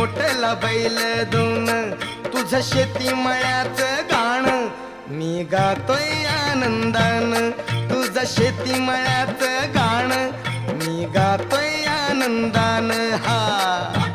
गोठला बैल दोन तुझं शेती मळ्याचं गाण मी गातोय आनंदान तुझं शेती मळ्याचं गाण मी गातोय आनंदान हा